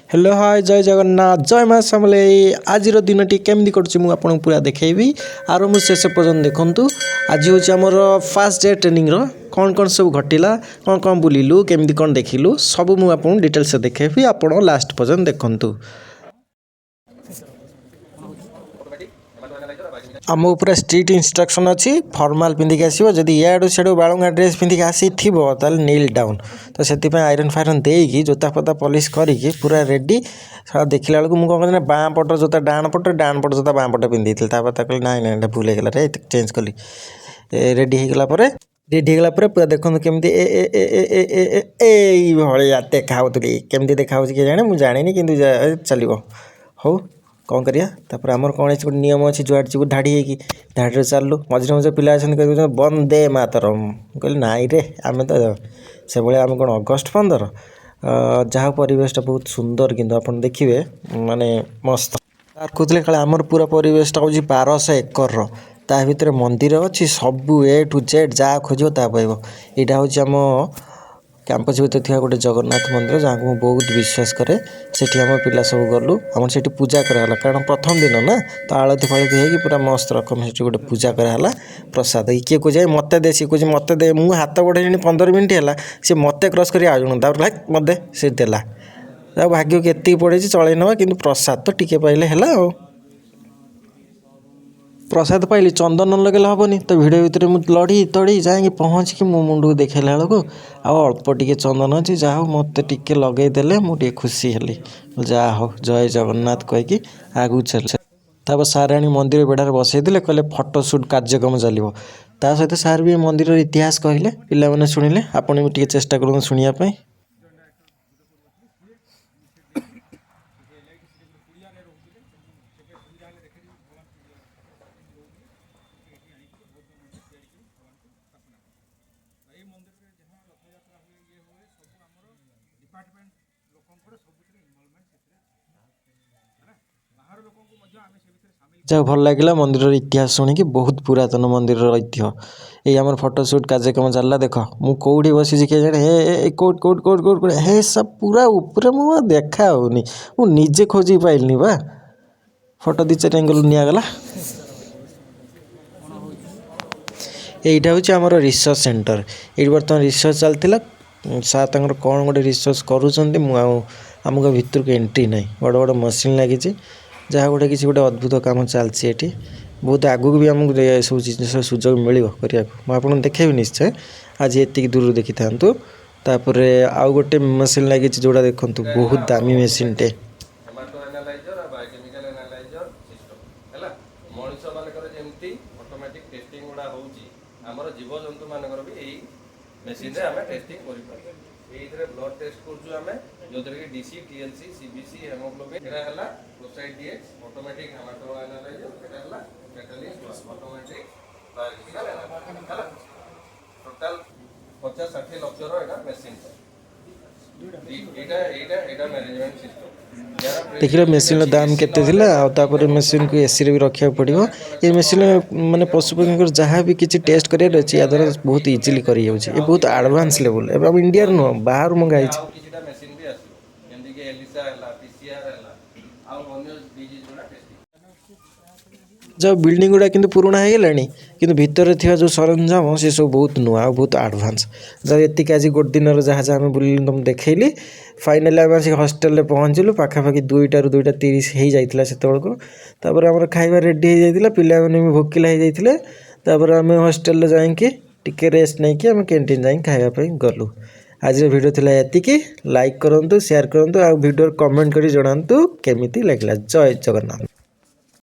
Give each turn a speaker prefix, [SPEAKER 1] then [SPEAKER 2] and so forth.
[SPEAKER 1] Hello hi जय जगन्नाथ जय माँ समलेई आज दिन टी केमती कटुची मुझे आपको पूरा देखी आर मुझे शेष पर्यटन देखूँ आज हूँ आमर फास्ट डे ट्रेनिंग कौन कौन सब घटला कौन कौन बुलिलु केमती कौन देखिलु सब मुझे डिटेल्स देखेबी आप लास्ट पर्यटन देखूँ आम पूरा स्ट्रिक्ट इंस्ट्रक्शन अच्छी फॉर्मल पिंधिक आसो जदि इडू सियाड़ू बालुंगा ड्रेस पिंधिक आसी ताल नील डाउन तो से आयरन फायरन देकी जोता फता पॉलिश करके पूरा रेडी देखला बेलू मुझे कौन बाँ पट जोता डाण पट जोता बाँ पटे पिंधि कहली ना ना भूल होगा रे चेंज कली रेडी होगला रेडी होगला पूरा देखते केमती भाया देखाऊली केमती देखा किए जाने मुझे जानी कि चलो हो कौन करिया आमर कौन गोटे नियम अच्छी जुआड जी धाड़ी होगी धाड़ी चलू मझे मझे पिला कह बंदे मातरम कहली नाई रे आम तो से भाई आम कौन अगस्ट 15 जहाँ परिवेशटा बहुत सुंदर किंतु आप देखिए माने मस्त कहते काले आमर पूरा परिवेशटा हूँ 1200 एकर ता भर मंदिर अच्छी सबू ए टू जेड जहाँ खोज ता पाइब यहाँ हूँ आम कैंपस भर थी गोटे जगन्नाथ मंदिर जहाँ को बहुत विश्वास करे से आम पिला सब गलु आम से पूजा कराला कारण प्रथम दिन ना तो आलती फालती होगी पूरा मस्त रकम से गोटे पूजा कराला प्रसाद किए कहे मत दे सी कहे मत दे मुझे हाथ बढ़े 15 मिनट है सी मत क्रस कर आज भाई मत दे सी देला भाग्य के पड़े चल ना कि प्रसाद तो टिके पाइले है प्रसाद पाइली चंदन न लगे हेनी तो भिड़ भितर मुझे लड़ी तड़ी जाकि पहुँचिकी मो मुंड को देखला बेलू अल्प टिके चंदन अच्छी जहाँ मत टिके लगेदेले मुझे खुशी हेली जहाँ हो जय जगन्नाथ कहीकि आगू चल तापर सार आनी मंदिर बेढ़ार बसईदे कहले फटोशूट कार्यक्रम चलो ता सहित सार भी मंदिर इतिहास कहले पिला शुणिले आपड़ भी चेष्टा करूँ शुणापी जहाँ भल लगे मंदिर इतिहास शुणिकी बहुत पुरातन मंदिर ऐतिह्य ये आम फटोशूट कार्यक्रम चलला देख मु कौटी बसी किए जाने हे कौट कौट कौट कौट हे सब पूरा ऊपर मुझे देखा होनी मुझे खोजी पाइलनी बा फोटो दी चार एंगल निगला यहीटा हूँ आम रिसर्च सेंटर ये बर्तमान रिसर्च चलता सार कौन गोटे रिसर्च करूँ भितर को एंट्री ना बड़ बड़ मशीन लगी जहाँ गोटे किसी गोटे अद्भुत काम चलती बहुत आगू भी आमको सब जिन सुजोग मिल मुझे देखेबी निश्चय आज ये दूर देखी था तापर आउ गोटे मशीन लगी जोड़ा देखु बहुत दामी मेसीन टे ब्लड टेस्ट जो डीसी टीएलसी सीबीसी हेमोग्लोबिन एटा प्रोसाइड डीएक्स ऑटोमेटिक हेमाटो एनालाइजर एटा कैटलिस्ट ऑटोमेटिक टोटल 50-60 लाख एटा मशीन एटा मैनेजमेंट सिस्टम देखिए मेसीन दाम केते मेसीन को एसी भी रखा पड़ो ये मेसीन माने पशुपक्षी जहाँ भी किसी टेस्ट करार अच्छे या द्वारा बहुत इजिली कर बहुत एडवांस लेवल एवं इंडिया नुह बाहर मंगाई जब बिल्डिंग गुड़ा किंतु पुराना हो गलानी किंतु भितर थी जो सरंजाम से सब बहुत नुआ बहुत एडवांस जब ये आज गोटे दिन जहाँ जहाँ आम बुल तुम देखली फाइनाली आम आसिक हस्टेल पहुँचलु पाखापाखि 2टाରୁ 2:30 हो जाता से आम खाଇବା रेडी हो जाता पिला भी भोकिला हो जाते आम हस्टेल जाकि टिके रेस्ट नहीं कि आम कैंटीन जा खावाई गलु आज वीडियो थिला एतिकी लाइक करूँ शेयर करूँ आ वीडियो कमेंट कर जनातु केमिति लगला जय जगन्नाथ।